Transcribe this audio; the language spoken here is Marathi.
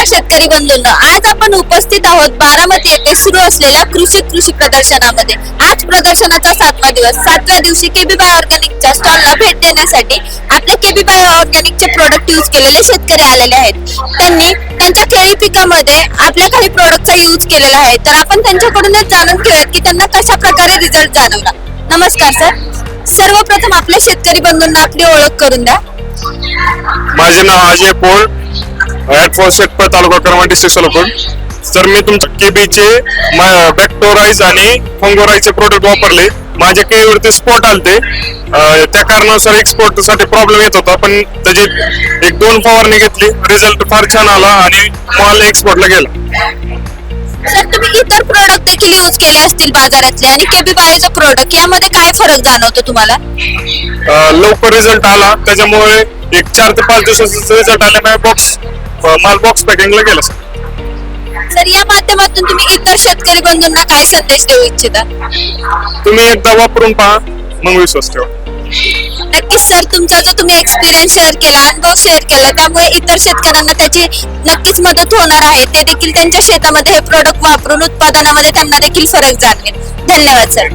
नमस्कार शेतकरी बंधूंनो, आज आपण उपस्थित आहोत बारामती येथे सुरू असलेल्या कृषी प्रदर्शनामध्ये. आज प्रदर्शनाचा 7वा दिवस. 7व्या दिवशी केबी बाय ऑर्गॅनिकच्या स्टॉलला भेट देण्यासाठी आपले केबी बाय ऑर्गॅनिकचे प्रोडक्ट यूज केलेले शेतकरी आलेले आहेत. त्यांनी त्यांच्या केळी पिकामध्ये आपल्या काही प्रोडक्टचा यूज केलेला आहे. तर आपण त्यांच्याकडूनच जाणून घेऊयात की त्यांना कशा प्रकारे रिझल्ट जाणवला. नमस्कार सर. सर्वप्रथम आपल्या शेतकरी बंधूंना आपली ओळख करून द्या. माझे नाव Ajay Pol, at for Shetphal, taluka Karmala, district Solapur. तर मी तुमच्या केबीचे बॅक्टोराइज आणि फंगोराइजचे प्रोडक्ट वापरले. माझ्या केळीवरती स्पॉट आलते, त्या कारणानुसार एक्सपोर्ट साठी प्रॉब्लेम येत होता, पण त्याची 1-2 फवारणी घेतली, रिझल्ट फार छान आला आणि माल एक्सपोर्टला गेला. सर, तुम्ही इतर प्रोडक्ट देखील यूज केले असतील बाजारातले, आणि केबी बायोचं प्रोडक्ट यामध्ये काय फरक जाणवतो तुम्हाला? लवकर रिझल्ट आला, त्याच्यामुळे 4 ते 5 दिवसाचा रिझल्ट आल्यामुळे माल बॉक्स पॅकिंगला गेला. सर, या माध्यमातून तुम्ही इतर शेतकरी बंधूंना काय संदेश देऊ इच्छिता? तुम्ही एकदा वापरून पहा, मग विश्वास ठेवा. नक्कीच सर, तुमचा जो तुम्ही एक्सपिरियन्स शेअर केला, अनुभव शेअर केला, त्यामुळे इतर शेतकऱ्यांना त्याची नक्कीच मदत होणार आहे. ते देखील त्यांच्या शेतामध्ये हे प्रोडक्ट वापरून उत्पादनामध्ये त्यांना देखील फरक जाणवेल. धन्यवाद सर.